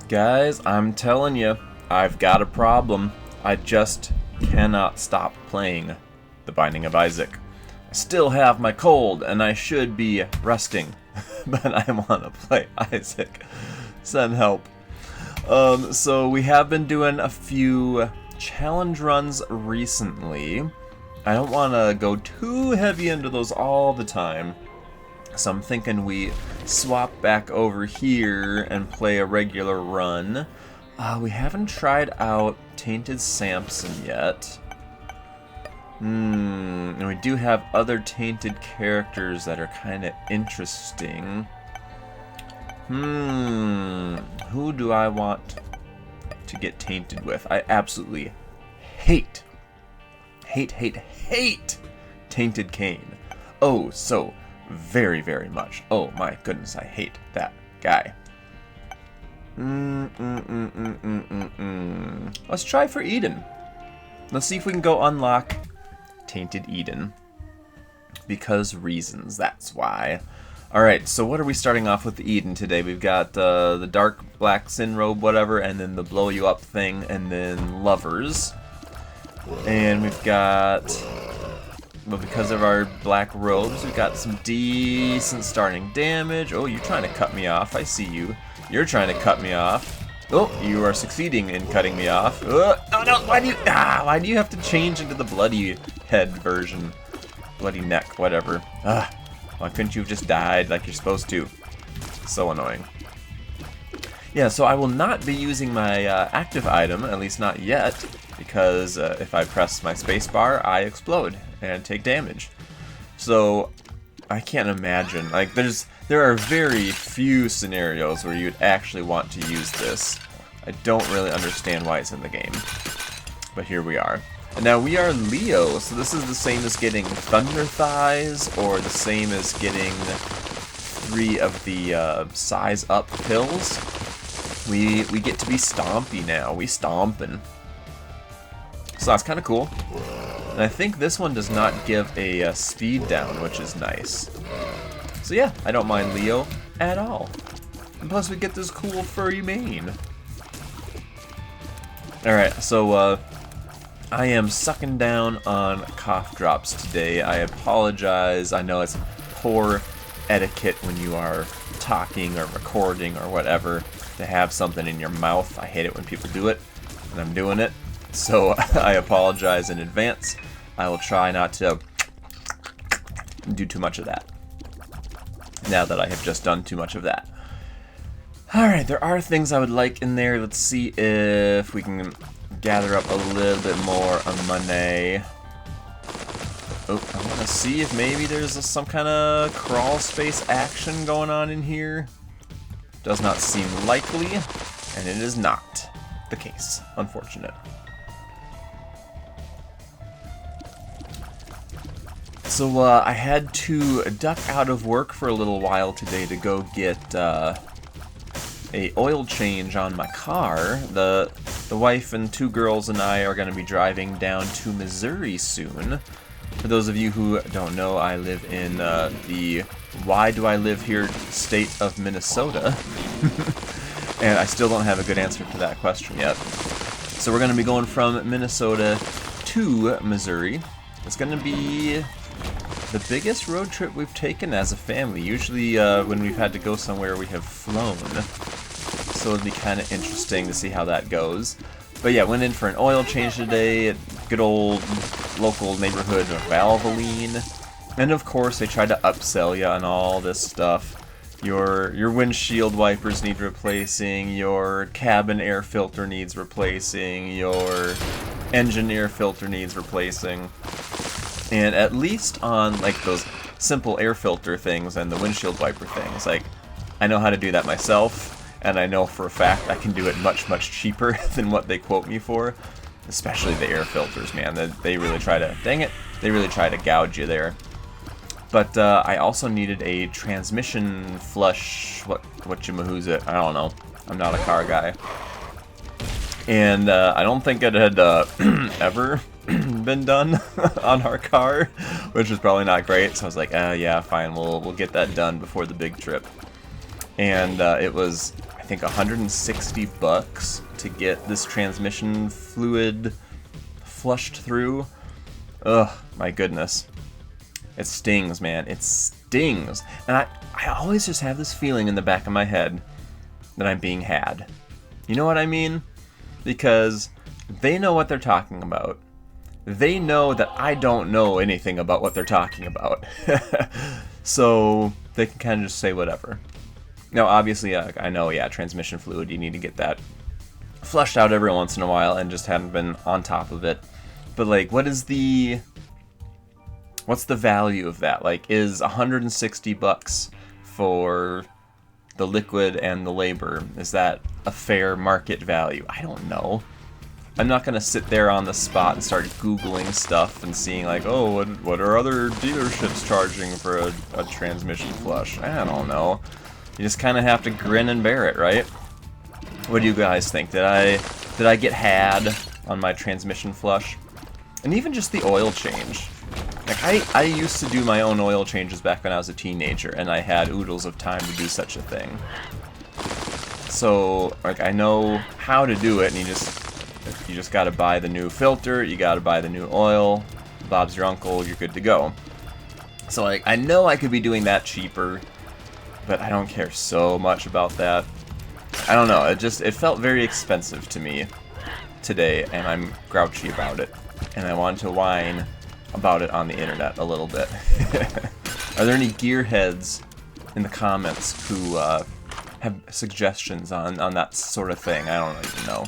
Guys, I'm telling you, I've got a problem. I just cannot stop playing The Binding of Isaac. I still have my cold, and I should be resting, but I want to play Isaac. Send help. So we have been doing a few challenge runs recently. I don't want to go too heavy into those all the time. So I'm thinking we swap back over here and play a regular run. We haven't tried out Tainted Samson yet. And we do have other tainted characters that are kind of interesting. Who do I want to get tainted with? I absolutely hate Tainted Cain. Oh, so very, very much. Oh my goodness, I hate that guy. Let's try for Eden. Let's see if we can go unlock Tainted Eden. Because reasons, that's why. Alright, so what are we starting off with Eden today? We've got the dark black sin robe, whatever, and then the blow you up thing, and then lovers. And we've got, well, because of our black robes, we've got some decent starting damage. Oh, you're trying to cut me off. I see you. You're trying to cut me off. Oh, you are succeeding in cutting me off. Oh no, why do you have to change into the bloody head version? Bloody neck, whatever. Why couldn't you have just died like you're supposed to? So annoying. Yeah, so I will not be using my active item, at least not yet, because if I press my spacebar, I explode and take damage. So I can't imagine. Like, there are very few scenarios where you'd actually want to use this. I don't really understand why it's in the game, but here we are. And now we are Leo, so this is the same as getting Thunder Thighs, or the same as getting 3 of the size up pills. We get to be stompy now. We stompin'. So that's kind of cool. And I think this one does not give a speed down, which is nice. So yeah, I don't mind Leo at all. And plus we get this cool furry mane. Alright, so I am sucking down on cough drops today. I apologize. I know it's poor etiquette when you are talking or recording or whatever to have something in your mouth. I hate it when people do it, and I'm doing it. So I apologize in advance. I will try not to do too much of that, now that I have just done too much of that. Alright, there are things I would like in there. Let's see if we can gather up a little bit more money. Oh, I want to see if maybe there's some kind of crawl space action going on in here. Does not seem likely, and it is not the case. Unfortunate. So I had to duck out of work for a little while today to go get a oil change on my car. The wife and 2 girls and I are going to be driving down to Missouri soon. For those of you who don't know, I live in the why do I live here state of Minnesota. And I still don't have a good answer to that question yet. So we're going to be going from Minnesota to Missouri. It's going to be the biggest road trip we've taken as a family. Usually when we've had to go somewhere, we have flown. So it'll be kind of interesting to see how that goes. But yeah, went in for an oil change today at good old local neighborhood of Valvoline. And of course, they tried to upsell you on all this stuff. Your windshield wipers need replacing, your cabin air filter needs replacing, your engine air filter needs replacing. And at least on like those simple air filter things and the windshield wiper things, like I know how to do that myself, and I know for a fact I can do it much, much cheaper than what they quote me for. Especially the air filters, man. They really try to, dang it, they really try to gouge you there. But I also needed a transmission flush, whatchamahooza, I don't know. I'm not a car guy. And I don't think it had ever been done on our car, which was probably not great. So I was like, yeah, fine, we'll get that done before the big trip. And it was, I think $160 to get this transmission fluid flushed through. Ugh, my goodness. It stings, man. It stings. And I always just have this feeling in the back of my head that I'm being had. You know what I mean? Because they know what they're talking about. They know that I don't know anything about what they're talking about. So they can kind of just say whatever. Now, obviously, I know, yeah, transmission fluid, you need to get that flushed out every once in a while, and just haven't been on top of it. But, like, what's the value of that? Like, is $160 for the liquid and the labor, is that a fair market value? I don't know. I'm not going to sit there on the spot and start Googling stuff and seeing like, oh, what are other dealerships charging for a transmission flush? I don't know. You just kind of have to grin and bear it, right? What do you guys think? Did I get had on my transmission flush? And even just the oil change. Like, I used to do my own oil changes back when I was a teenager, and I had oodles of time to do such a thing. So, like, I know how to do it, and you just gotta buy the new filter, you gotta buy the new oil, Bob's your uncle, you're good to go. So, like, I know I could be doing that cheaper, but I don't care so much about that. I don't know, it felt very expensive to me today, and I'm grouchy about it. And I wanted to whine about it on the internet a little bit. Are there any gearheads in the comments who have suggestions on that sort of thing? I don't even know.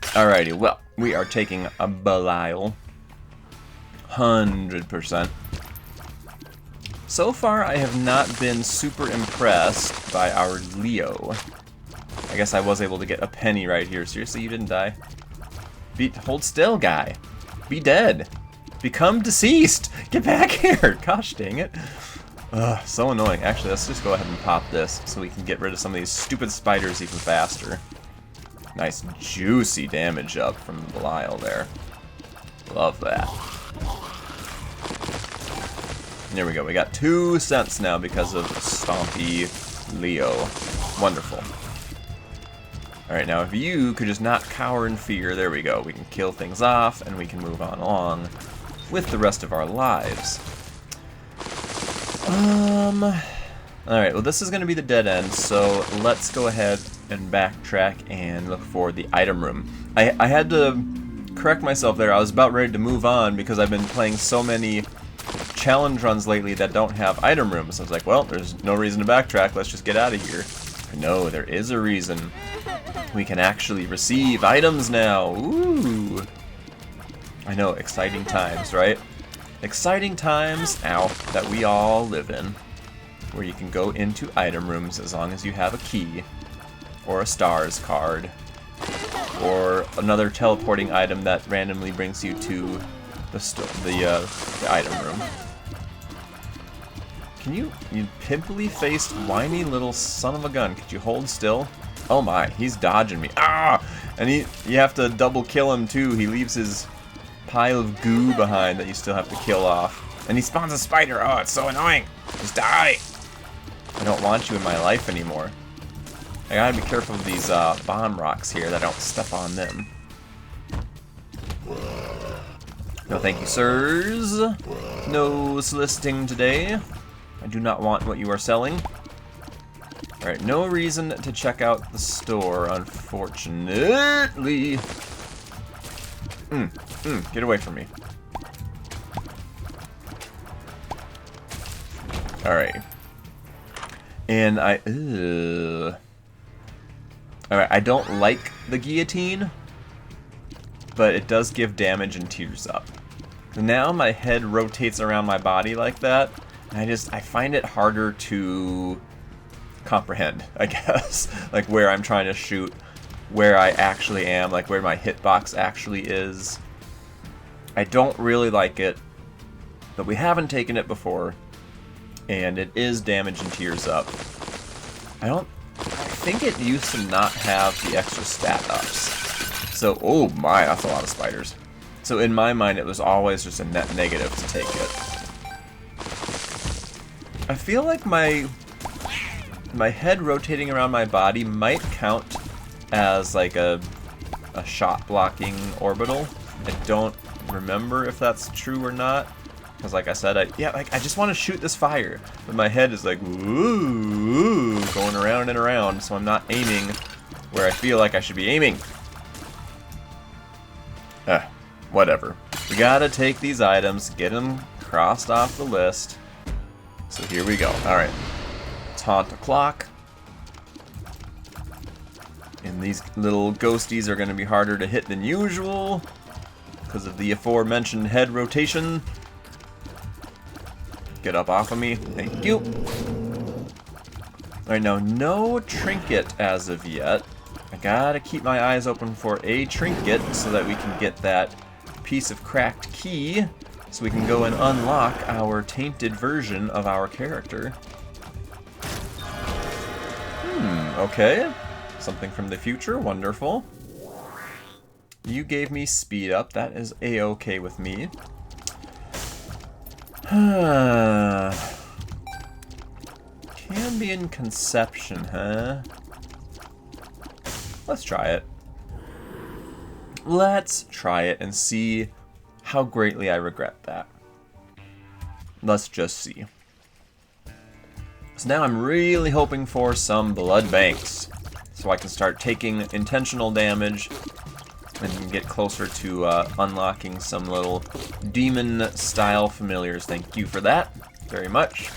Alrighty, well, we are taking a Belial. 100%. So far, I have not been super impressed by our Leo. I guess I was able to get a penny right here. Seriously, you didn't die? Hold still, guy. Be dead. Become deceased. Get back here. Gosh dang it. Ugh, so annoying. Actually, let's just go ahead and pop this so we can get rid of some of these stupid spiders even faster. Nice juicy damage up from Belial there. Love that. There we go. We got 2 cents now because of Stompy Leo. Wonderful. Alright, now if you could just not cower in fear, there we go. We can kill things off, and we can move on along with the rest of our lives. Alright, well this is going to be the dead end, so let's go ahead and backtrack and look for the item room. I had to correct myself there. I was about ready to move on because I've been playing so many challenge runs lately that don't have item rooms. I was like, well, there's no reason to backtrack. Let's just get out of here. No, there is a reason. We can actually receive items now. Ooh. I know, exciting times, right? Exciting times, ow, that we all live in. Where you can go into item rooms as long as you have a key. Or a stars card. Or another teleporting item that randomly brings you to the item room. Can you pimply-faced, whiny little son of a gun, could you hold still? Oh my, he's dodging me. Ah! And you have to double kill him too. He leaves his pile of goo behind that you still have to kill off. And he spawns a spider. Oh, it's so annoying. Just die. I don't want you in my life anymore. I gotta be careful of these bomb rocks here that I don't step on them. No thank you, sirs. No soliciting today. I do not want what you are selling. Alright, no reason to check out the store, unfortunately. Get away from me. Alright. And alright, I don't like the guillotine, but it does give damage and tears up. Now my head rotates around my body like that, and I find it harder to comprehend, I guess. Like where I'm trying to shoot, where I actually am, like where my hitbox actually is. I don't really like it, but we haven't taken it before, and it is damage and tears up. I think it used to not have the extra stat ups. So, oh my, that's a lot of spiders. So in my mind, it was always just a net negative to take it. I feel like my my head rotating around my body might count as like a shot blocking orbital. I don't remember if that's true or not. Because like I said, I just want to shoot this fire. But my head is like, ooh, going around and around, so I'm not aiming where I feel like I should be aiming. Whatever. We gotta take these items, get them crossed off the list. So here we go. Alright. Taunt the clock. And these little ghosties are gonna be harder to hit than usual because of the aforementioned head rotation. Get up off of me. Thank you. Alright, now no trinket as of yet. I gotta keep my eyes open for a trinket so that we can get that piece of cracked key so we can go and unlock our tainted version of our character. Okay. Something from the future. Wonderful. You gave me speed up. That is a-okay with me. Cambion conception, huh? Let's try it. Let's try it and see how greatly I regret that. Let's just see. So now I'm really hoping for some blood banks, so I can start taking intentional damage and get closer to unlocking some little demon-style familiars. Thank you for that very much.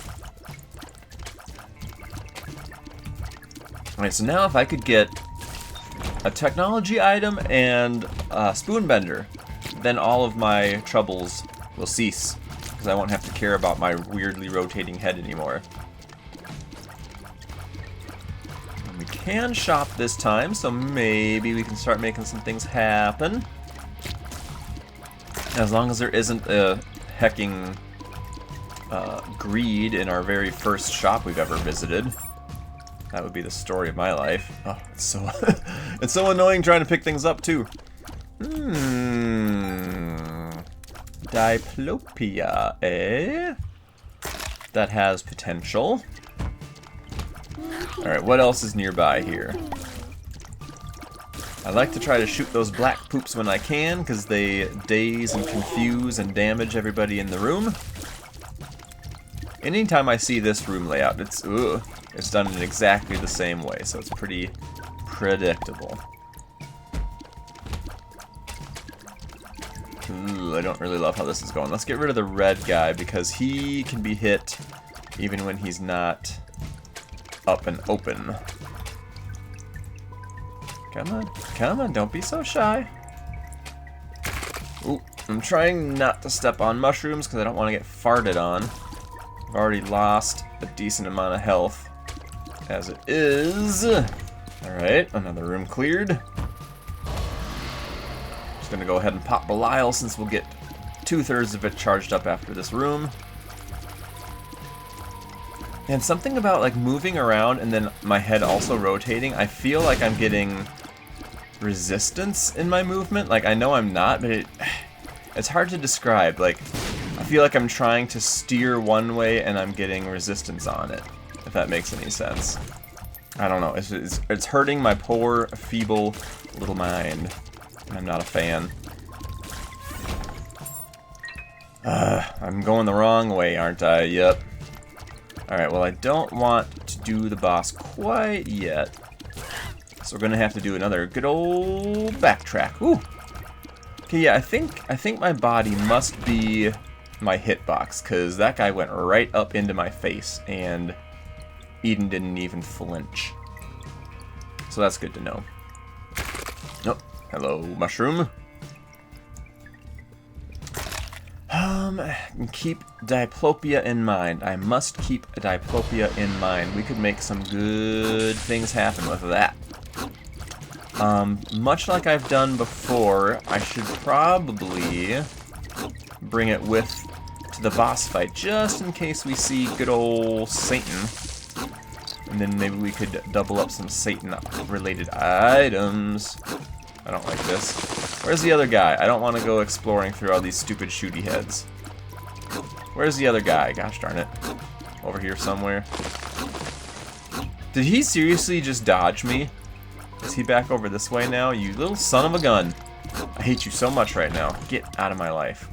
Alright, so now if I could get a technology item and a spoonbender, then all of my troubles will cease, because I won't have to care about my weirdly rotating head anymore. And we can shop this time, so maybe we can start making some things happen. As long as there isn't a hecking greed in our very first shop we've ever visited. That would be the story of my life. Oh, it's so it's so annoying trying to pick things up too. Diplopia, eh? That has potential. Alright, what else is nearby here? I like to try to shoot those black poops when I can, because they daze and confuse and damage everybody in the room. Anytime I see this room layout, it's done in exactly the same way, so it's pretty predictable. Ooh, I don't really love how this is going. Let's get rid of the red guy, because he can be hit even when he's not up and open. Come on, don't be so shy. Ooh, I'm trying not to step on mushrooms, because I don't want to get farted on. I've already lost a decent amount of health as it is. Alright, another room cleared. Just gonna go ahead and pop Belial since we'll get 2/3 of it charged up after this room. And something about like moving around and then my head also rotating, I feel like I'm getting resistance in my movement. Like I know I'm not, but it's hard to describe. Like I feel like I'm trying to steer one way and I'm getting resistance on it, if that makes any sense. I don't know, it's hurting my poor, feeble little mind. I'm not a fan. I'm going the wrong way, aren't I? Yep. Alright, well I don't want to do the boss quite yet. So we're gonna have to do another good old backtrack. Ooh! Okay, yeah, I think my body must be my hitbox, because that guy went right up into my face, and Eden didn't even flinch. So that's good to know. Oh, hello, mushroom. Keep diplopia in mind. I must keep diplopia in mind. We could make some good things happen with that. Much like I've done before, I should probably bring it with to the boss fight, just in case we see good old Satan. And then maybe we could double up some Satan-related items. I don't like this. Where's the other guy? I don't want to go exploring through all these stupid shooty heads. Where's the other guy? Gosh darn it. Over here somewhere. Did he seriously just dodge me? Is he back over this way now? You little son of a gun. I hate you so much right now. Get out of my life.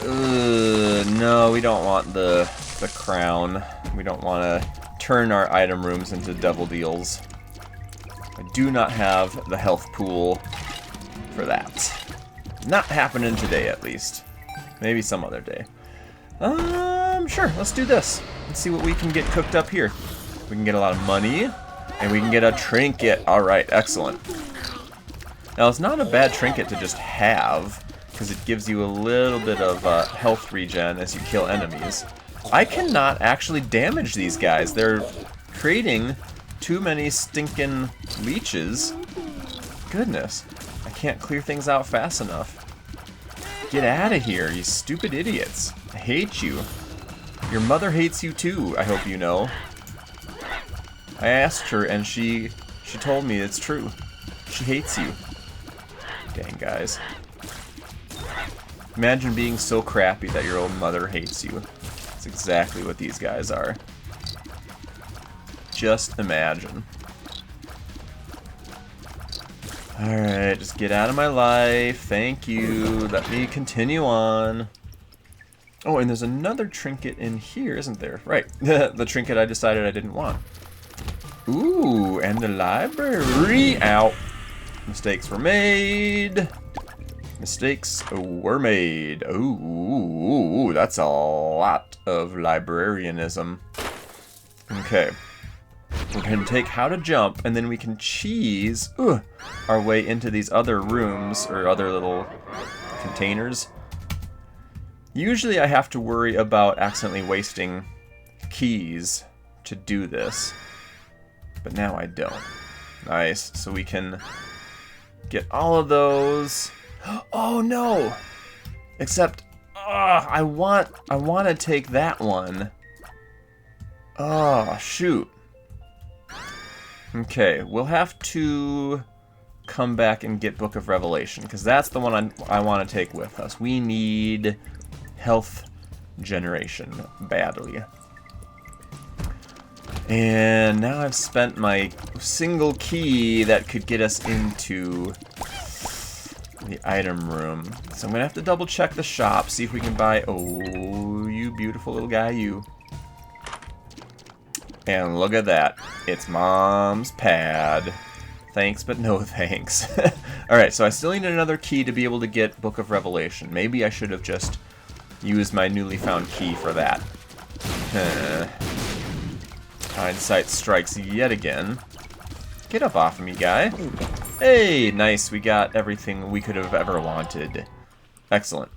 No, we don't want the crown. We don't want to turn our item rooms into devil deals. I do not have the health pool for that. Not happening today, at least. Maybe some other day. Sure, let's do this. Let's see what we can get cooked up here. We can get a lot of money, and we can get a trinket. Alright, excellent. Now, it's not a bad trinket to just have, because it gives you a little bit of health regen as you kill enemies. I cannot actually damage these guys. They're creating too many stinking leeches. Goodness, I can't clear things out fast enough. Get out of here, you stupid idiots. I hate you. Your mother hates you too, I hope you know. I asked her and she told me it's true. She hates you. Dang, guys. Imagine being so crappy that your own mother hates you. That's exactly what these guys are. Just imagine. Alright, just get out of my life. Thank you. Let me continue on. Oh, and there's another trinket in here, isn't there? Right. The trinket I decided I didn't want. Ooh, and the library. Ow. Mistakes were made. Mistakes were made. Ooh, that's a lot of librarianism. Okay. We're going to take how to jump, and then we can cheese our way into these other rooms, or other little containers. Usually I have to worry about accidentally wasting keys to do this. But now I don't. Nice. So we can get all of those. Oh no! Except, I want to take that one. Oh, shoot. Okay, we'll have to come back and get Book of Revelation, because that's the one I want to take with us. We need health generation badly. And now I've spent my single key that could get us into the item room. So I'm going to have to double check the shop, see if we can buy... Oh, you beautiful little guy, you. And look at that. It's Mom's pad. Thanks, but no thanks. Alright, so I still need another key to be able to get Book of Revelation. Maybe I should have just used my newly found key for that. Hindsight strikes yet again. Get up off of me, guy. Hey, nice. We got everything we could have ever wanted. Excellent.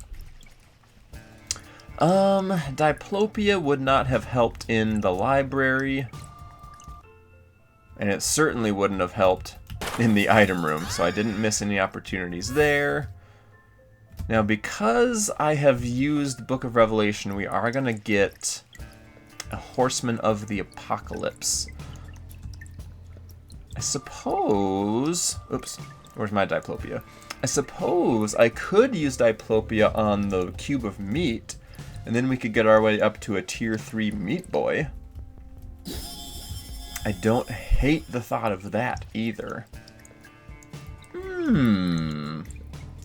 Diplopia would not have helped in the library. And it certainly wouldn't have helped in the item room, so I didn't miss any opportunities there. Now, because I have used Book of Revelation, we are going to get a Horseman of the Apocalypse. I suppose... Oops, where's my Diplopia? I suppose I could use Diplopia on the Cube of Meat, and then we could get our way up to a Tier 3 Meat Boy. I don't hate the thought of that either. Well,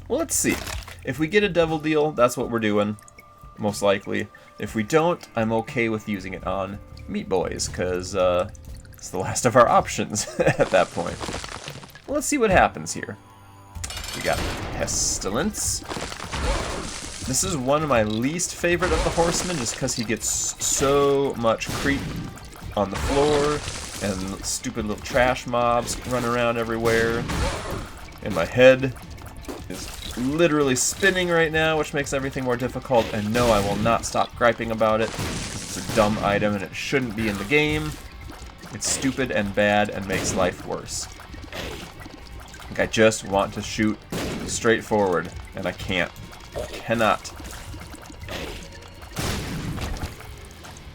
let's see. If we get a Devil Deal, that's what we're doing, most likely. If we don't, I'm okay with using it on Meat Boys, because it's the last of our options at that point. Well, let's see what happens here. We got Pestilence. This is one of my least favorite of the Horsemen, just because he gets so much creep on the floor, and stupid little trash mobs run around everywhere. And my head is literally spinning right now, which makes everything more difficult. And no, I will not stop griping about it, because it's a dumb item and it shouldn't be in the game. It's stupid and bad and makes life worse. Like, I just want to shoot straight forward, and I can't. Cannot.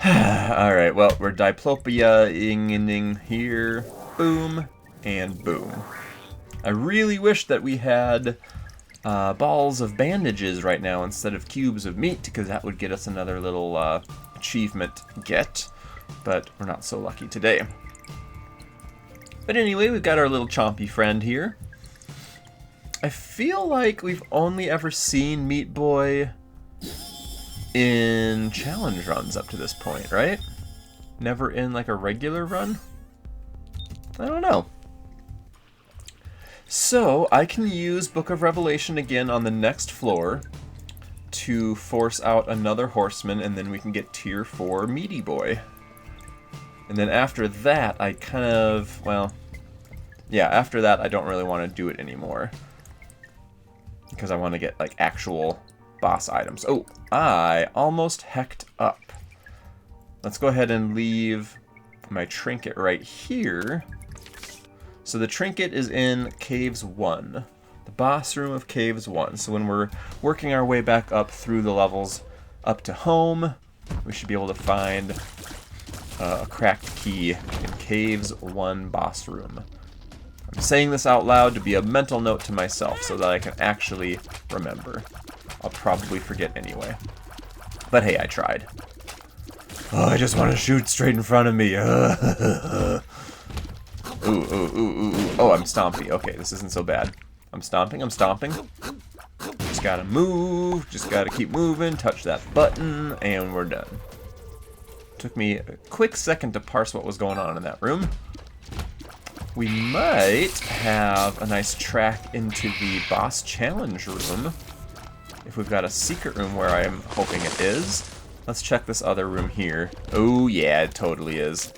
Alright, well, we're Diplopia-ing here. Boom, and boom. I really wish that we had balls of bandages right now instead of cubes of meat, because that would get us another little achievement get. but we're not so lucky today. But anyway, we've got our little chompy friend here. I feel like we've only ever seen Meat Boy in challenge runs up to this point, right? Never in like a regular run? I don't know. So, I can use Book of Revelation again on the next floor to force out another horseman, and then we can get tier 4 Meaty Boy. And then after that, I kind of, well, yeah, after that I don't really want to do it anymore. Because I want to get like actual boss items. Oh, I almost hecked up. Let's go ahead and leave my trinket right here. So the trinket is in Caves 1. The boss room of Caves 1. So when we're working our way back up through the levels up to home, we should be able to find a cracked key in Caves 1 boss room. I'm saying this out loud to be a mental note to myself so that I can actually remember. I'll probably forget anyway. But hey, I tried. Oh, I just want to shoot straight in front of me. Ooh, ooh, ooh, ooh, ooh. Oh, I'm stomping. Okay, this isn't so bad. I'm stomping, I'm stomping. Just gotta move, just gotta keep moving, touch that button, and we're done. Took me a quick second to parse what was going on in that room. We might have a nice track into the boss challenge room. If we've got a secret room where I'm hoping it is. Let's check this other room here. Oh yeah, it totally is.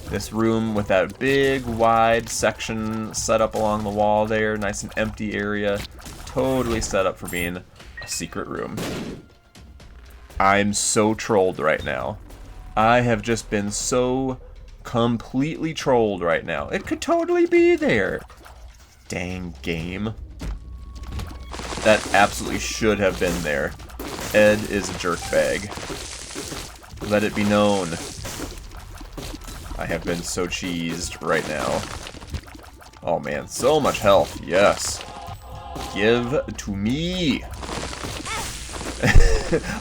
This room with that big, wide section set up along the wall there, nice and empty area, totally set up for being a secret room. I'm so trolled right now. I have just been so completely trolled right now. It could totally be there. Dang game. That absolutely should have been there. Ed is a jerkbag. Let it be known. I have been so cheesed right now. Oh man, so much health. Yes. Give to me.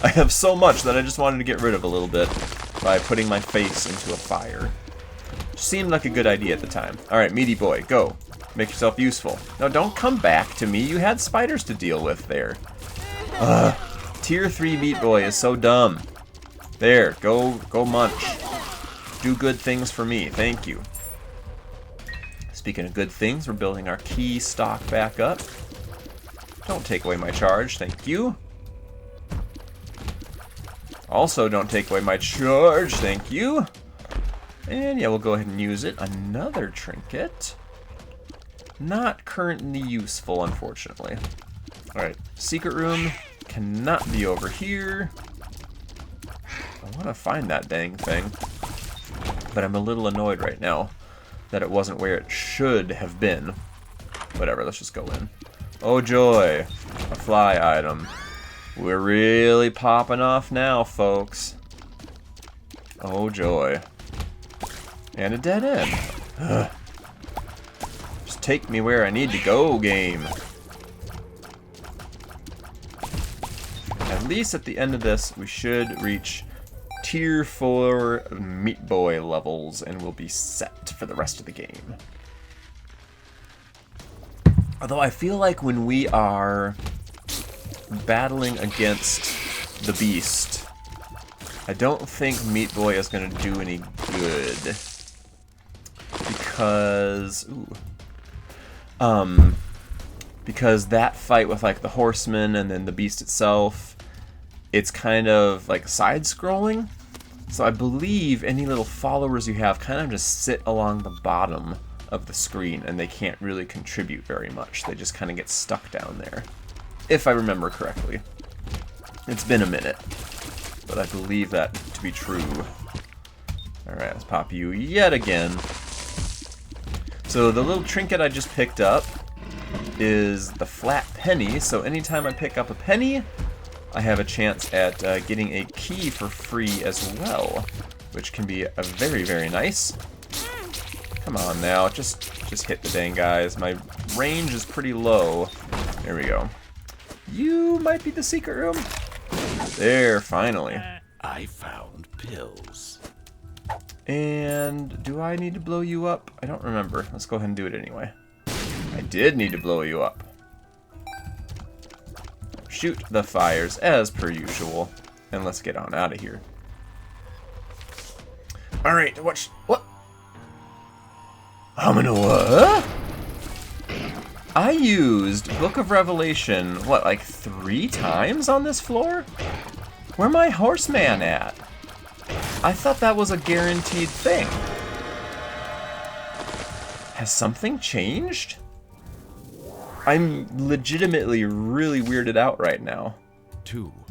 I have so much that I just wanted to get rid of a little bit by putting my face into a fire. Seemed like a good idea at the time. Alright, Meaty Boy, go. Make yourself useful. No, don't come back to me. You had spiders to deal with there. Tier 3 Meat Boy is so dumb. There, go munch. Do good things for me. Thank you. Speaking of good things, we're building our key stock back up. Don't take away my charge. Thank you. Also, don't take away my charge. Thank you. And yeah, we'll go ahead and use it. Another trinket. Not currently useful, unfortunately. Alright, secret room cannot be over here. I want to find that dang thing. But I'm a little annoyed right now that it wasn't where it should have been. Whatever, let's just go in. Oh joy, a fly item. We're really popping off now, folks. Oh joy. And a dead end. Ugh. Just take me where I need to go, game. At least at the end of this, we should reach tier 4 Meat Boy levels, and we'll be set for the rest of the game. Although I feel like when we are battling against the beast, I don't think Meat Boy is going to do any good. Because that fight with like the horseman and then the beast itself, it's kind of like side-scrolling. So I believe any little followers you have kind of just sit along the bottom of the screen and they can't really contribute very much. They just kind of get stuck down there. If I remember correctly. It's been a minute, but I believe that to be true. Alright, let's pop you yet again. So the little trinket I just picked up is the flat penny, so anytime I pick up a penny, I have a chance at getting a key for free as well, which can be a very, very nice. Come on now, just hit the dang guys. My range is pretty low. There we go. You might be the secret room. There, finally. I found pills. And do I need to blow you up? I don't remember. Let's go ahead and do it anyway. I did need to blow you up. Shoot the fires as per usual. And let's get on out of here. Alright, what? I'm gonna what? I used Book of Revelation, what, like 3 times on this floor? Where my horseman at? I thought that was a guaranteed thing. Has something changed? I'm legitimately really weirded out right now.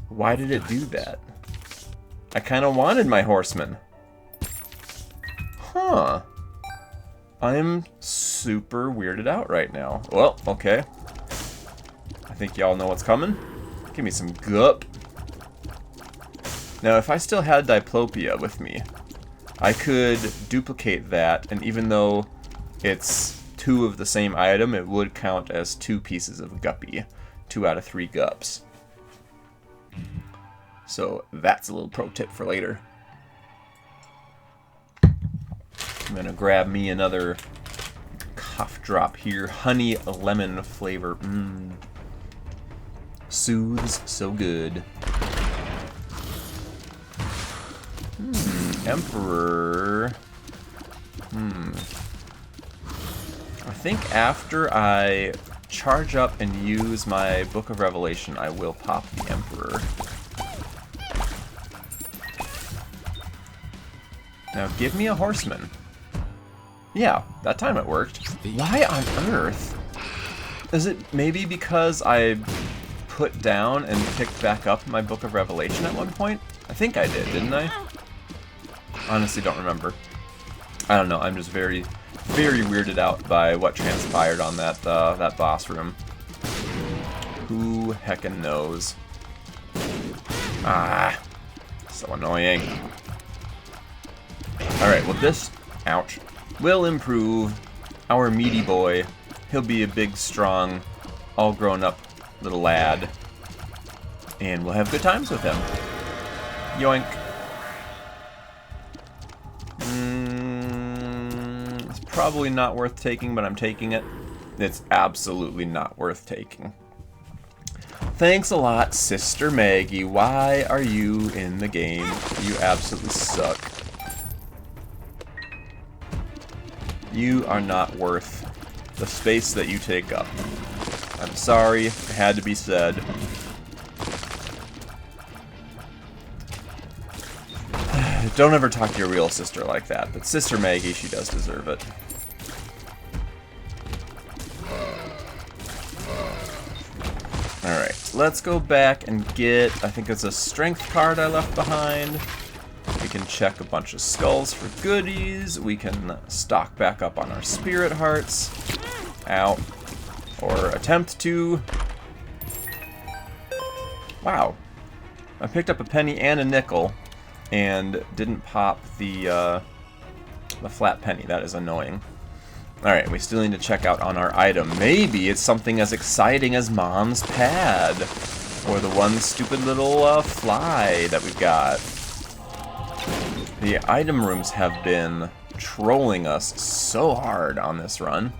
Why did it do that? I kind of wanted my horseman. Huh. I'm super weirded out right now. Well, okay. I think y'all know what's coming. Give me some gup. Now, if I still had Diplopia with me, I could duplicate that, and even though it's 2 of the same item, it would count as 2 pieces of guppy. 2 out of 3 gups. So that's a little pro tip for later. I'm gonna grab me another cough drop here. Honey lemon flavor. Soothes so good. Emperor. I think after I charge up and use my Book of Revelation, I will pop the Emperor. Now give me a horseman. Yeah, that time it worked. Why on earth? Is it maybe because I put down and picked back up my Book of Revelation at one point? I think I did, didn't I? Honestly, don't remember. I don't know. I'm just very, very weirded out by what transpired on that that boss room. Who heckin' knows? Ah, so annoying. All right. Well, this, ouch, will improve our meaty boy. He'll be a big, strong, all grown-up little lad, and we'll have good times with him. Yoink. It's probably not worth taking, but I'm taking it. It's absolutely not worth taking. Thanks a lot, Sister Maggie. Why are you in the game? You absolutely suck. You are not worth the space that you take up. I'm sorry, it had to be said. Don't ever talk to your real sister like that, but Sister Maggie, she does deserve it. Alright, let's go back and get, I think it's a strength card I left behind. We can check a bunch of skulls for goodies. We can stock back up on our spirit hearts. Ow. Or attempt to. Wow. I picked up a penny and a nickel and didn't pop the flat penny. That is annoying. Alright, we still need to check out on our item. Maybe it's something as exciting as Mom's pad. Or the one stupid little fly that we've got. The item rooms have been trolling us so hard on this run.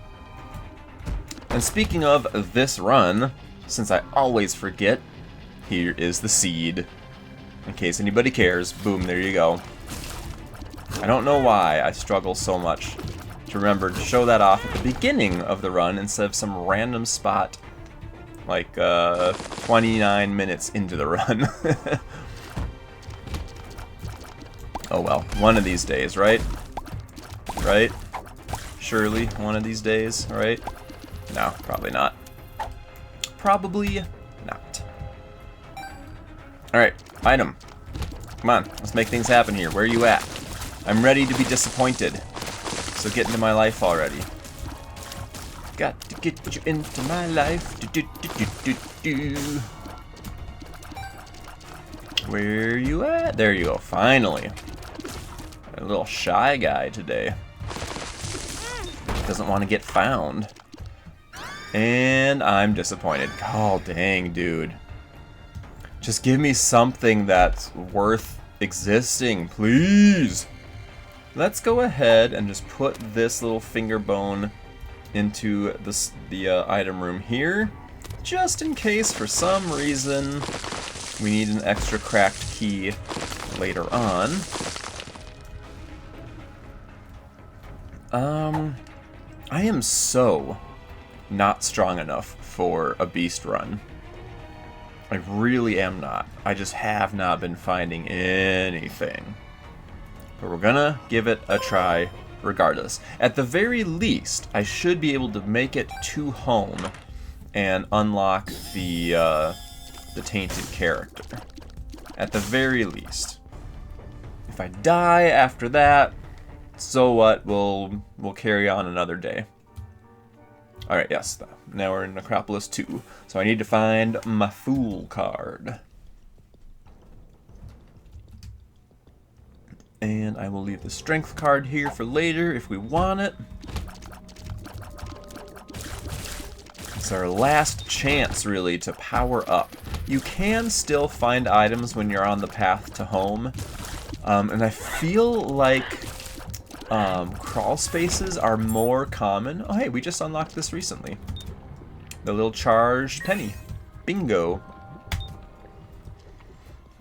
And speaking of this run, since I always forget, here is the seed. In case anybody cares, boom, there you go. I don't know why I struggle so much to remember to show that off at the beginning of the run instead of some random spot like 29 minutes into the run. Oh well, one of these days, right? Right? Surely, one of these days, right? No, probably not. Probably not. Alright, item. Come on, let's make things happen here. Where are you at? I'm ready to be disappointed. So get into my life already. Got to get you into my life. Do, do, do, do, do, do. Where are you at? There you go, finally. A little shy guy today. Doesn't want to get found. And I'm disappointed. Oh, dang, dude. Just give me something that's worth existing, please. let's go ahead and just put this little finger bone into the item room here, just in case for some reason we need an extra cracked key later on. I am so not strong enough for a beast run. I really am not. I just have not been finding anything. But we're gonna give it a try regardless. At the very least, I should be able to make it to home and unlock the tainted character. At the very least. If I die after that, so what? We'll carry on another day. Alright, yes. Now we're in Necropolis 2. So I need to find my Fool card. And I will leave the Strength card here for later if we want it. It's our last chance, really, to power up. You can still find items when you're on the path to home. And I feel like crawl spaces are more common. Oh, hey, we just unlocked this recently. The little charged penny. Bingo.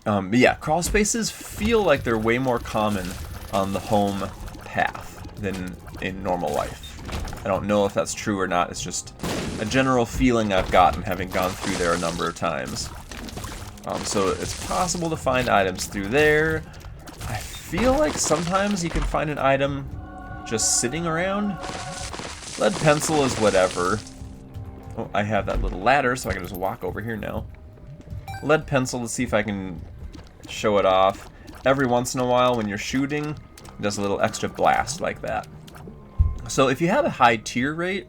But yeah, crawl spaces feel like they're way more common on the home path than in normal life. I don't know if that's true or not. It's just a general feeling I've gotten having gone through there a number of times. So it's possible to find items through there. I feel like sometimes you can find an item just sitting around. Lead pencil is whatever. Oh, I have that little ladder, so I can just walk over here now. Lead pencil, let's see if I can show it off. Every once in a while when you're shooting, it does a little extra blast like that. So if you have a high tier rate,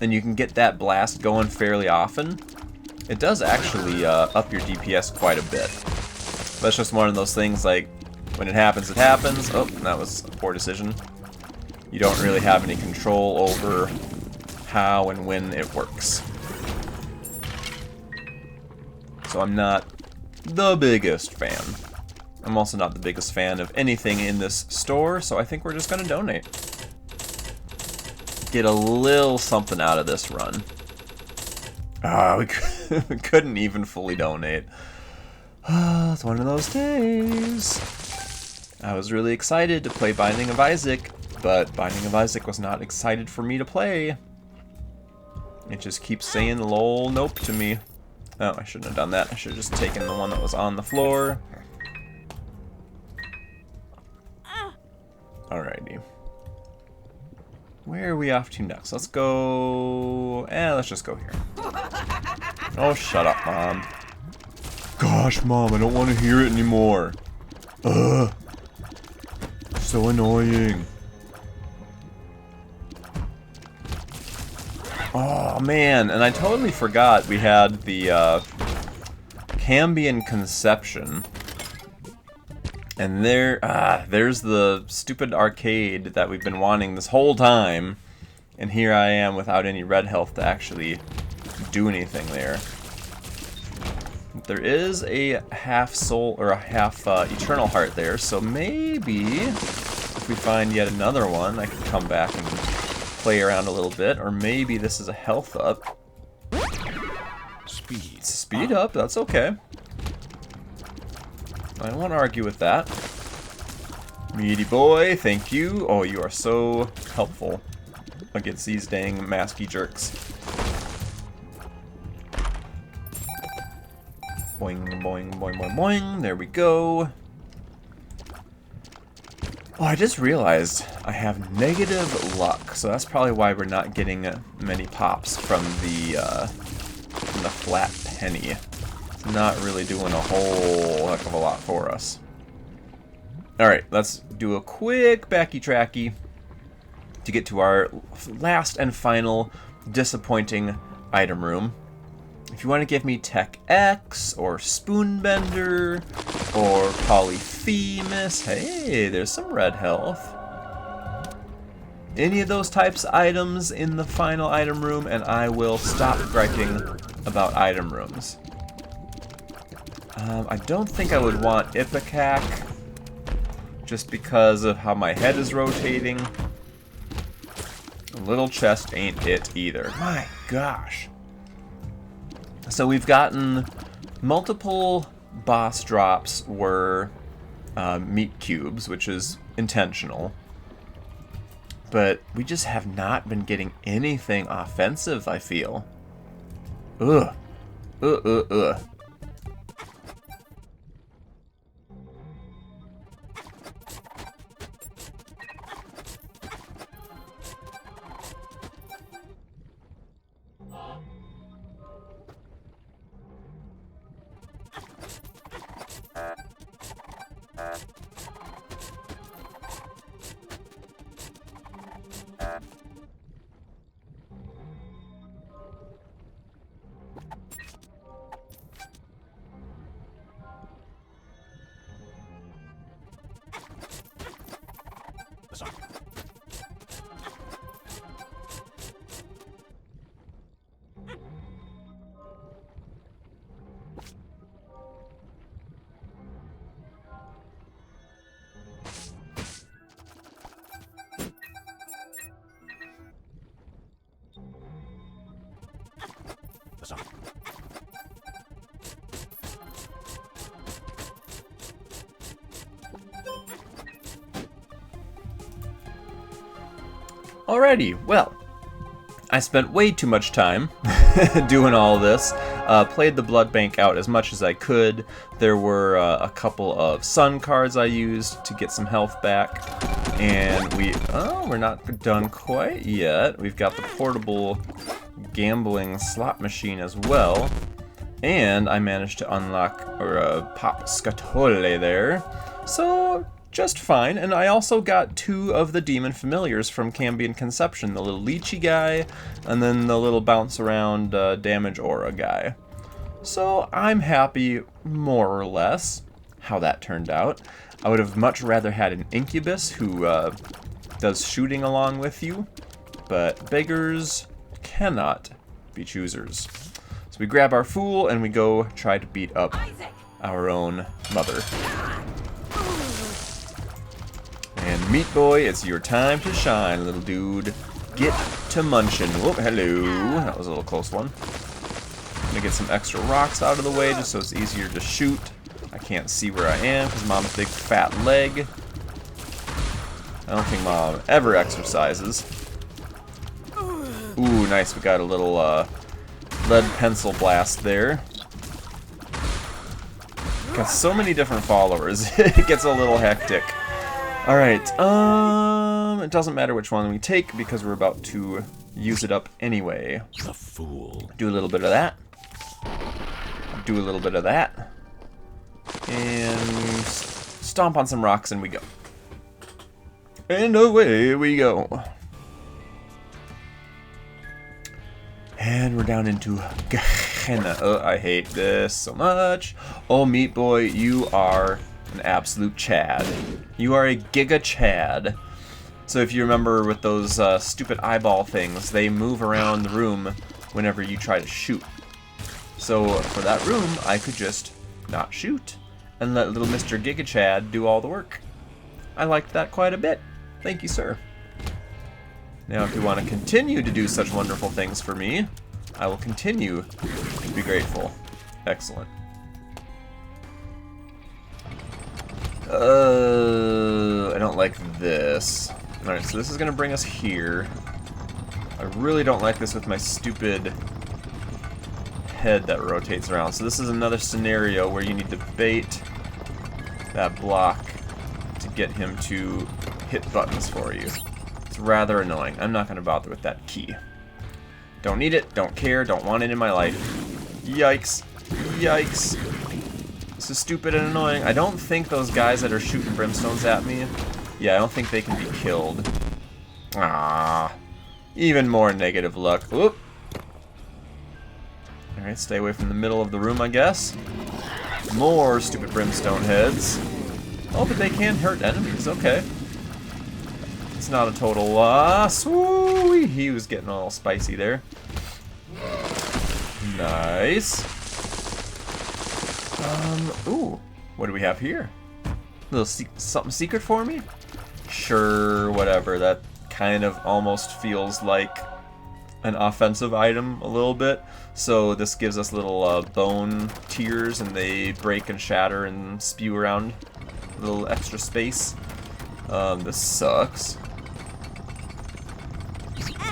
and you can get that blast going fairly often, it does actually up your DPS quite a bit. That's just one of those things, like, when it happens, it happens. Oh, that was a poor decision. You don't really have any control over how and when it works. So I'm not the biggest fan. I'm also not the biggest fan of anything in this store, so I think we're just gonna donate. Get a little something out of this run. Ah, we couldn't even fully donate. It's one of those days. I was really excited to play Binding of Isaac, but Binding of Isaac was not excited for me to play. It just keeps saying lol nope to me. Oh, I shouldn't have done that. I should have just taken the one that was on the floor. Alrighty. Where are we off to next? Let's go... let's just go here. Oh, shut up, Mom. Gosh, Mom, I don't want to hear it anymore. Ugh. So annoying. Oh, man, and I totally forgot we had the Cambion Conception. And there's the stupid arcade that we've been wanting this whole time. And here I am without any red health to actually do anything there. There is a half soul, or a half eternal heart there, so maybe if we find yet another one, I can come back and play around a little bit, or maybe this is a health up. Speed up, that's okay. I don't want to argue with that. Meaty boy, thank you. Oh, you are so helpful against these dang masky jerks. Boing, boing, boing, boing, boing. There we go. Oh, I just realized I have negative luck, so that's probably why we're not getting many pops from the flat penny. It's not really doing a whole heck of a lot for us. Alright, let's do a quick backy-tracky to get to our last and final disappointing item room. If you want to give me Tech X, or Spoonbender, or Polyphemus, hey, there's some red health. Any of those types of items in the final item room, and I will stop griping about item rooms. I don't think I would want Ipecac just because of how my head is rotating. A little chest ain't it either. My gosh. So we've gotten multiple boss drops were meat cubes, which is intentional. But we just have not been getting anything offensive, I feel. Ugh. Ugh. Alrighty, well, I spent way too much time doing all this. Played the blood bank out as much as I could. There were a couple of sun cards I used to get some health back. And we're not done quite yet. We've got the portable gambling slot machine as well. And I managed to unlock, or pop Scatole there. So, just fine. And I also got 2 of the demon familiars from Cambion Conception. The little lychee guy, and then the little bounce around damage aura guy. So, I'm happy, more or less, how that turned out. I would have much rather had an incubus who does shooting along with you. But beggars cannot be choosers. So we grab our fool and we go try to beat up our own mother. And Meat Boy, it's your time to shine, little dude. Get to munchin'. Whoop, hello. That was a little close one. I'm gonna get some extra rocks out of the way just so it's easier to shoot. I can't see where I am because Mom's big fat leg. I don't think Mom ever exercises. Ooh, nice. We got a little lead pencil blast there. Got so many different followers. It gets a little hectic. Alright, it doesn't matter which one we take because we're about to use it up anyway. The fool. Do a little bit of that. Do a little bit of that. And stomp on some rocks and we go. And away we go. And we're down into Gehenna. Oh, I hate this so much. Oh, Meat Boy, you are an absolute Chad. You are a Giga Chad. So if you remember with those stupid eyeball things, they move around the room whenever you try to shoot. So for that room, I could just not shoot and let little Mr. Giga Chad do all the work. I liked that quite a bit. Thank you, sir. Now, if you want to continue to do such wonderful things for me, I will continue to be grateful. Excellent. I don't like this. Alright, so this is going to bring us here. I really don't like this with my stupid head that rotates around. So this is another scenario where you need to bait that block to get him to hit buttons for you. It's rather annoying. I'm not going to bother with that key. Don't need it, don't care, don't want it in my life. Yikes. Yikes. This is stupid and annoying. I don't think those guys that are shooting brimstones at me, yeah, I don't think they can be killed. Ah, even more negative luck. Whoop. Alright, stay away from the middle of the room, I guess. More stupid brimstone heads. Oh, but they can hurt enemies, okay. It's not a total loss. Woo! He was getting all spicy there. Nice. Ooh, what do we have here? Little something secret for me? Sure, whatever. That kind of almost feels like an offensive item a little bit. So this gives us little bone tears, and they break and shatter and spew around a little extra space. This sucks.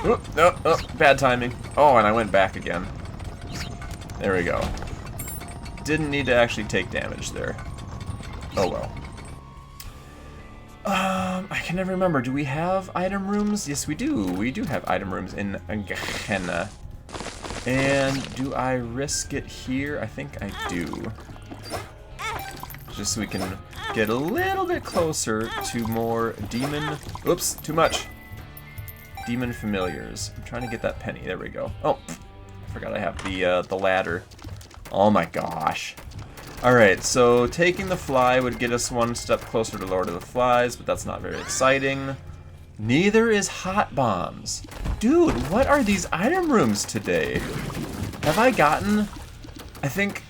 Oh, no, oh, bad timing. Oh, and I went back again. There we go. Didn't need to actually take damage there. Oh well. I can never remember. Do we have item rooms? Yes, we do. We do have item rooms in Gehenna. And do I risk it here? I think I do. Just so we can get a little bit closer to more demon... Oops, too much. Demon familiars. I'm trying to get that penny. There we go. Oh, I forgot I have the ladder. Oh my gosh. Alright, so taking the fly would get us one step closer to Lord of the Flies, but that's not very exciting. Neither is hot bombs. Dude, what are these item rooms today? Have I gotten... I think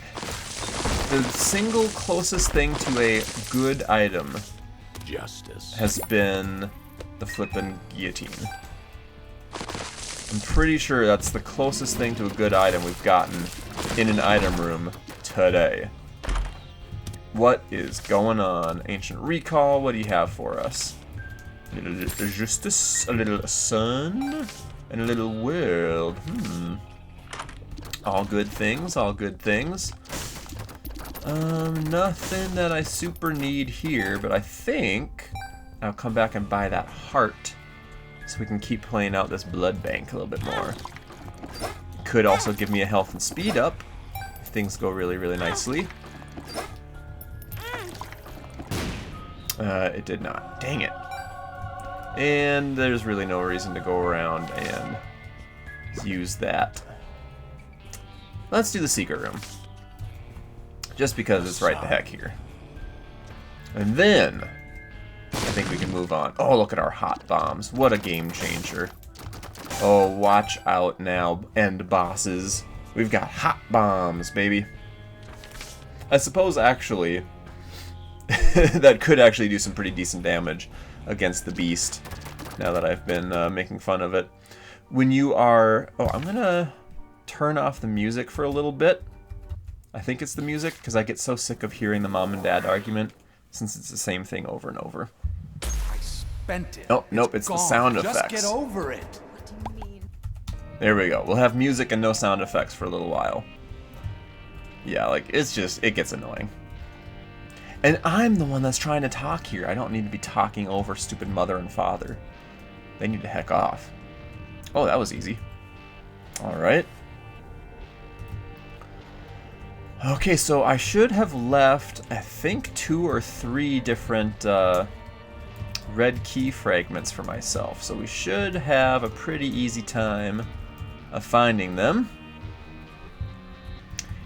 the single closest thing to a good item has been the flippin' guillotine. I'm pretty sure that's the closest thing to a good item we've gotten in an item room today. What is going on? Ancient Recall, what do you have for us? A little Justice, a little Sun, and a little World. All good things, all good things. Nothing that I super need here, but I think I'll come back and buy that heart so we can keep playing out this blood bank a little bit more. Could also give me a health and speed up if things go really, really nicely. It did not. Dang it. And there's really no reason to go around and use that. Let's do the secret room. Just because it's right the heck here. And then I think we can move on. Oh, look at our hot bombs. What a game changer. Oh, watch out now, end bosses. We've got hot bombs, baby. I suppose, actually, that could actually do some pretty decent damage against the beast, now that I've been making fun of it. When you are... Oh, I'm going to turn off the music for a little bit. I think it's the music, because I get so sick of hearing the mom and dad argument, since it's the same thing over and over. I spent it. Oh, nope, it's the sound effects. Just get over it. What do you mean? There we go. We'll have music and no sound effects for a little while. Yeah, like, it's just, it gets annoying. And I'm the one that's trying to talk here. I don't need to be talking over stupid mother and father. They need to heck off. Oh, that was easy. Alright. Okay, so I should have left, I think, 2 or 3 different red key fragments for myself. So we should have a pretty easy time of finding them.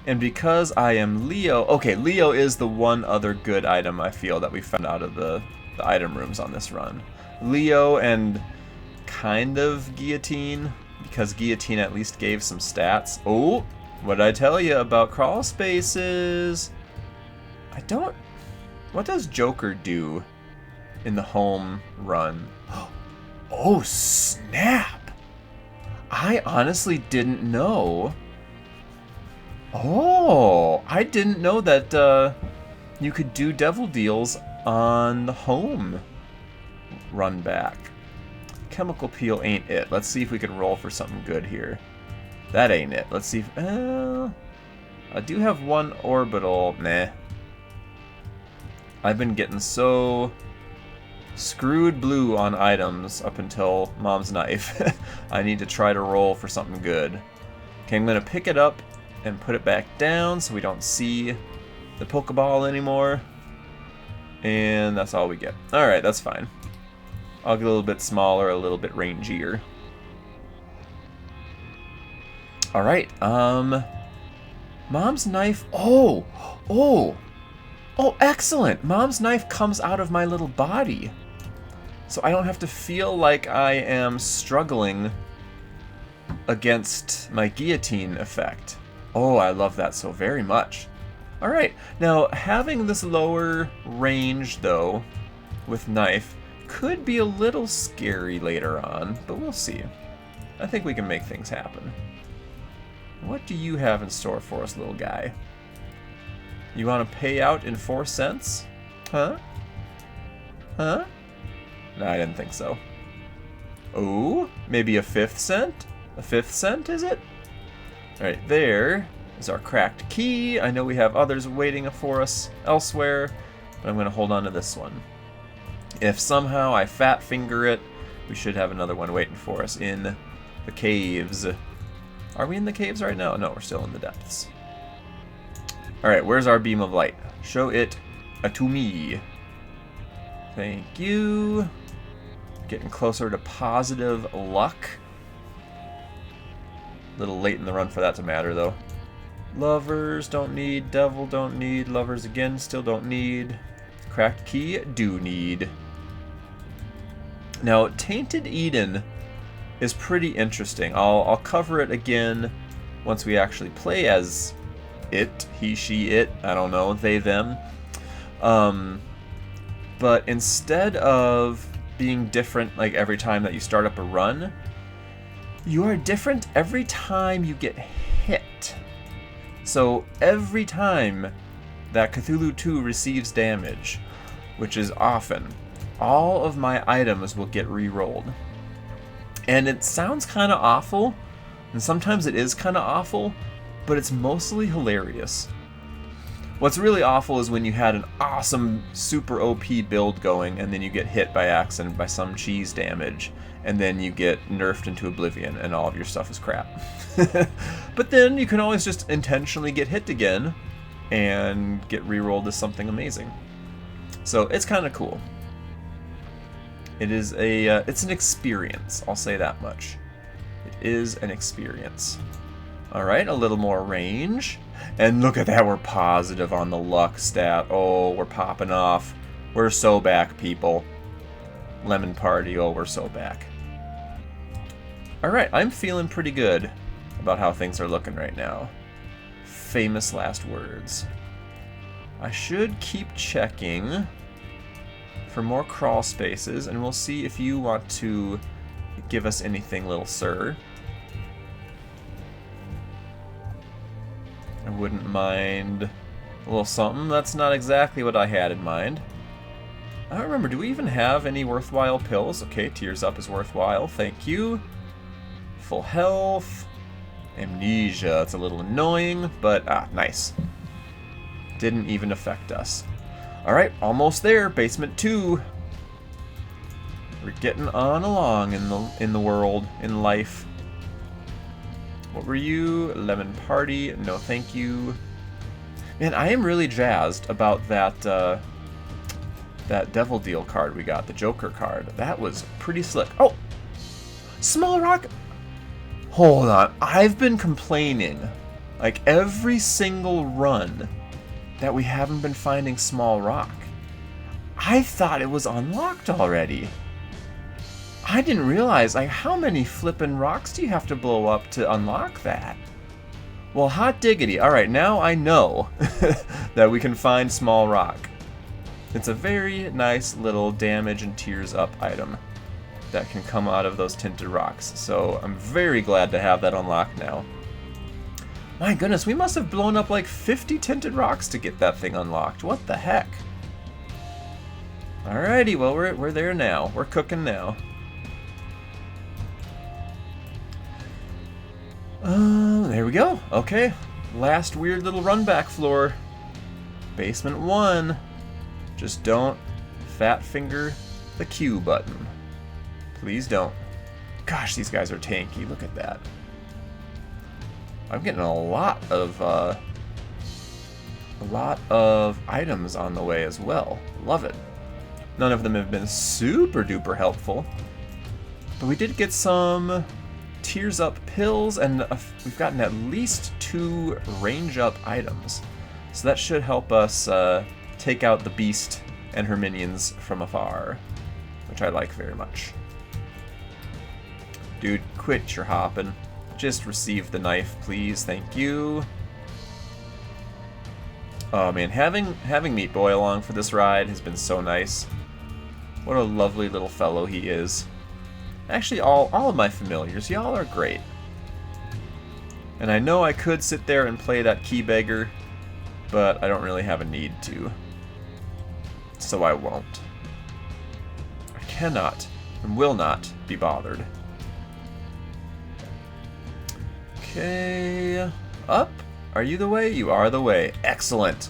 And because I am Leo... Okay, Leo is the one other good item I feel that we found out of the item rooms on this run. Leo and kind of Guillotine, because Guillotine at least gave some stats. Oh, what did I tell you about crawl spaces? I don't... What does Joker do in the home run? Oh, snap! I honestly didn't know... Oh, I didn't know that you could do devil deals on the home run back. Chemical peel ain't it. Let's see if we can roll for something good here. That ain't it. Let's see if... I do have one orbital. Nah. I've been getting so screwed blue on items up until Mom's Knife. I need to try to roll for something good. Okay, I'm going to pick it up and put it back down so we don't see the Pokeball anymore. And that's all we get. Alright, that's fine. I'll get a little bit smaller, a little bit rangier. Alright, Mom's Knife... Oh! Excellent! Mom's Knife comes out of my little body. So I don't have to feel like I am struggling against my guillotine effect. Oh, I love that so very much. Alright, now having this lower range, though, with knife, could be a little scary later on, but we'll see. I think we can make things happen. What do you have in store for us, little guy? You want to pay out in 4 cents? Huh? Huh? No, I didn't think so. Oh, maybe a 5th cent? A 5th cent, is it? Alright, there is our cracked key. I know we have others waiting for us elsewhere, but I'm going to hold on to this one. If somehow I fat finger it, we should have another one waiting for us in the caves. Are we in the caves right now? No, we're still in the depths. Alright, where's our beam of light? Show it to me. Thank you. Getting closer to positive luck. A little late in the run for that to matter, though. Lovers don't need, devil don't need, lovers again still don't need. Cracked key do need. Now, Tainted Eden is pretty interesting. I'll cover it again once we actually play as it, he, she, it, I don't know, they, them. But instead of being different like every time that you start up a run, you are different every time you get hit. So every time that CthulhuToo receives damage, which is often, all of my items will get re-rolled. And it sounds kind of awful, and sometimes it is kind of awful, but it's mostly hilarious. What's really awful is when you had an awesome super OP build going and then you get hit by accident by some cheese damage and then you get nerfed into oblivion and all of your stuff is crap. But then you can always just intentionally get hit again and get re-rolled as something amazing. So it's kind of cool. It is it's an experience, I'll say that much. It is an experience. Alright, a little more range. And look at that, we're positive on the luck stat. Oh, we're popping off. We're so back, people. Lemon party, oh, we're so back. Alright, I'm feeling pretty good about how things are looking right now. Famous last words. I should keep checking for more crawl spaces, and we'll see if you want to give us anything, little sir. I wouldn't mind a little something. That's not exactly what I had in mind. I don't remember, do we even have any worthwhile pills? Okay, Tears Up is worthwhile, thank you. Full health. Amnesia, it's a little annoying, but nice. Didn't even affect us. Alright, almost there, basement 2. We're getting on along in the world, in life. What were you? Lemon Party. No, thank you. Man, I am really jazzed about that that Devil Deal card we got, the Joker card. That was pretty slick. Oh! Small Rock! Hold on. I've been complaining, like, every single run that we haven't been finding Small Rock. I thought it was unlocked already. I didn't realize, like, how many flippin' rocks do you have to blow up to unlock that? Well, hot diggity. Alright, now I know that we can find Small Rock. It's a very nice little damage and tears up item that can come out of those tinted rocks. So I'm very glad to have that unlocked now. My goodness, we must have blown up like 50 tinted rocks to get that thing unlocked. What the heck? Alrighty, well, we're there now. We're cooking now. There we go. Okay. Last weird little run back floor. Basement 1. Just don't fat finger the Q button. Please don't. Gosh, these guys are tanky. Look at that. I'm getting a lot of items on the way as well. Love it. None of them have been super duper helpful, but we did get some Tears Up pills, and we've gotten at least 2 range up items. So that should help us take out the beast and her minions from afar, which I like very much. Dude, quit your hopping. Just receive the knife, please. Thank you. Oh man, having Meat Boy along for this ride has been so nice. What a lovely little fellow he is. Actually, all of my familiars, y'all are great. And I know I could sit there and play that key beggar, but I don't really have a need to. So I won't. I cannot and will not be bothered. Okay, up. Are you the way? You are the way. Excellent.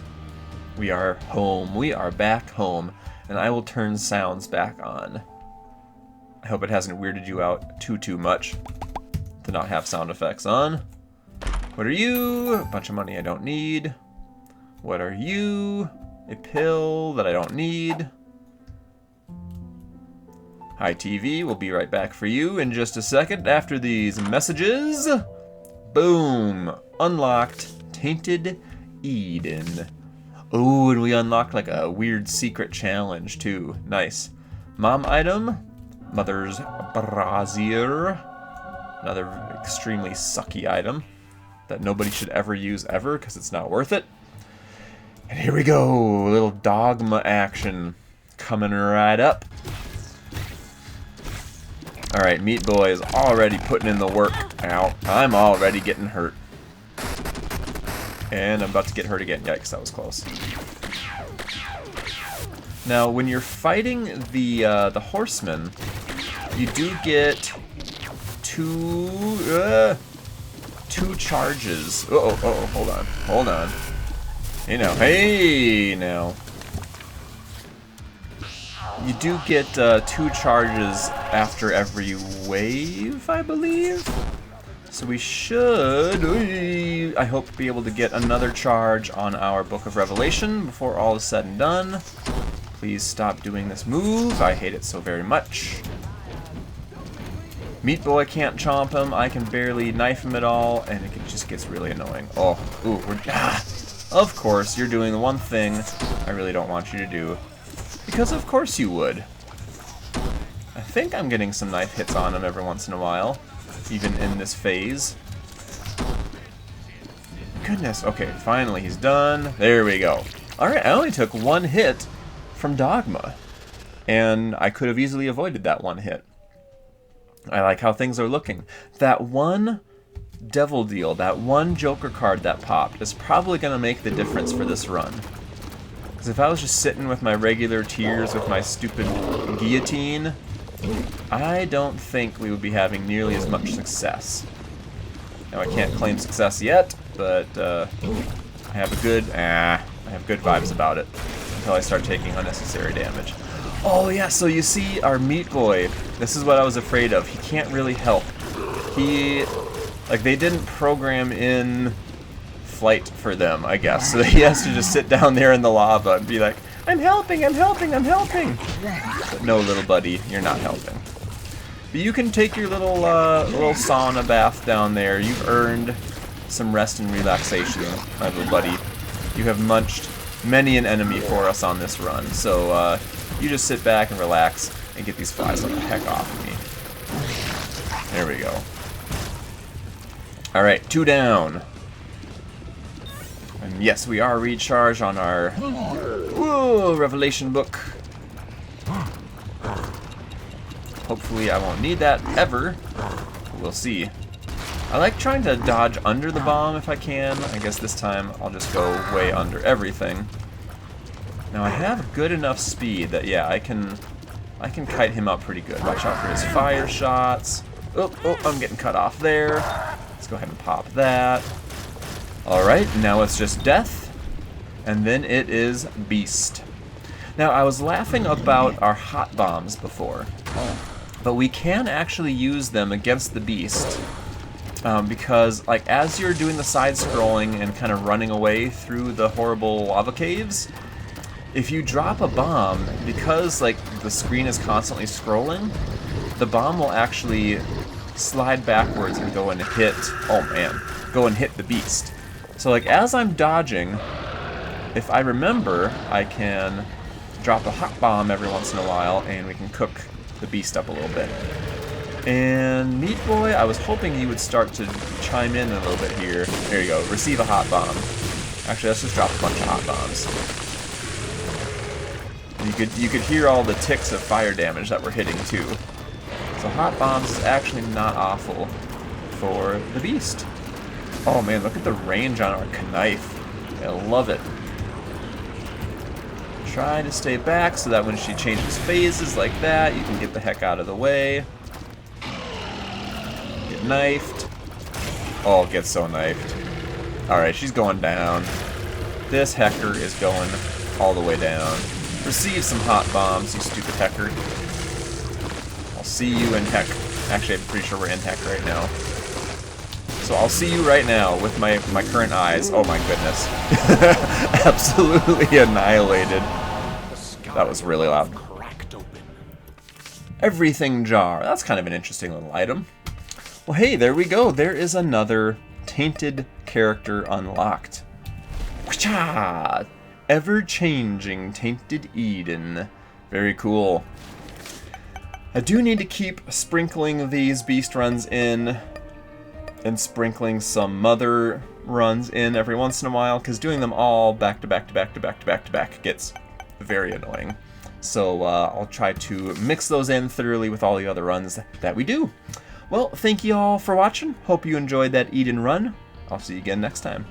We are home. We are back home. And I will turn sounds back on. I hope it hasn't weirded you out too much to not have sound effects on. What are you? A bunch of money I don't need. What are you? A pill that I don't need. Hi TV, we'll be right back for you in just a second after these messages. Boom! Unlocked Tainted Eden. Oh, and we unlocked like a weird secret challenge too. Nice. Mom item. Mother's brazier. Another extremely sucky item that nobody should ever use ever because it's not worth it. And here we go. A little dogma action coming right up. Alright, Meat Boy is already putting in the work. Ow. I'm already getting hurt. And I'm about to get hurt again. Yikes, that was close. Now, when you're fighting the horsemen, you do get two charges. Hold on. Hey now. You do get 2 charges after every wave, I believe. So we should, I hope, be able to get another charge on our Book of Revelation before all is said and done. Please stop doing this move. I hate it so very much. Meat Boy can't chomp him. I can barely knife him at all, and it just gets really annoying. Oh, ooh, of course, you're doing the one thing I really don't want you to do. Because of course you would. I think I'm getting some knife hits on him every once in a while, even in this phase. Goodness, okay, finally he's done. There we go. Alright, I only took 1 hit from Dogma, and I could have easily avoided that 1 hit. I like how things are looking. That 1 Devil Deal, that 1 Joker card that popped, is probably going to make the difference for this run. Because if I was just sitting with my regular tiers with my stupid guillotine, I don't think we would be having nearly as much success. Now I can't claim success yet, but I have good vibes about it until I start taking unnecessary damage. Oh yeah, so you see our Meat Boy, this is what I was afraid of. He can't really help. They didn't program in flight for them, I guess. So he has to just sit down there in the lava and be like, I'm helping, I'm helping, I'm helping. But no, little buddy, you're not helping. But you can take your little sauna bath down there. You've earned some rest and relaxation, my little buddy. You have munched many an enemy for us on this run. So you just sit back and relax and get these flies the heck off of me. There we go. Alright, 2 down. And yes, we are recharged on our Revelation book. Hopefully I won't need that ever. We'll see. I like trying to dodge under the bomb if I can. I guess this time I'll just go way under everything. Now I have good enough speed that, yeah, I can kite him up pretty good. Watch out for his fire shots. Oh, I'm getting cut off there. Let's go ahead and pop that. Alright, now it's just death, and then it is beast. Now, I was laughing about our hot bombs before, but we can actually use them against the beast, because, as you're doing the side-scrolling and kind of running away through the horrible lava caves, if you drop a bomb, because, the screen is constantly scrolling, the bomb will actually slide backwards and go and hit, go and hit the beast. So, as I'm dodging, if I remember, I can drop a hot bomb every once in a while, and we can cook the beast up a little bit. And Meat Boy, I was hoping he would start to chime in a little bit here. There you go, receive a hot bomb. Actually, let's just drop a bunch of hot bombs. You could hear all the ticks of fire damage that we're hitting too. So hot bombs is actually not awful for the beast. Oh man, look at the range on our knife. I love it. Try to stay back so that when she changes phases like that, you can get the heck out of the way. Get knifed. Oh, get so knifed. Alright, she's going down. This hecker is going all the way down. Receive some hot bombs, you stupid hecker. I'll see you in heck. Actually, I'm pretty sure we're in heck right now. So I'll see you right now with my current eyes. Oh my goodness. Absolutely annihilated. That was really loud. Everything jar. That's kind of an interesting little item. Well, hey, there we go. There is another tainted character unlocked. Whoosh-ah! Ever-changing Tainted Eden. Very cool. I do need to keep sprinkling these beast runs in and sprinkling some mother runs in every once in a while, because doing them all back to back to back to back to back to back gets very annoying. So I'll try to mix those in thoroughly with all the other runs that we do. Well, thank you all for watching. Hope you enjoyed that Eden run. I'll see you again next time.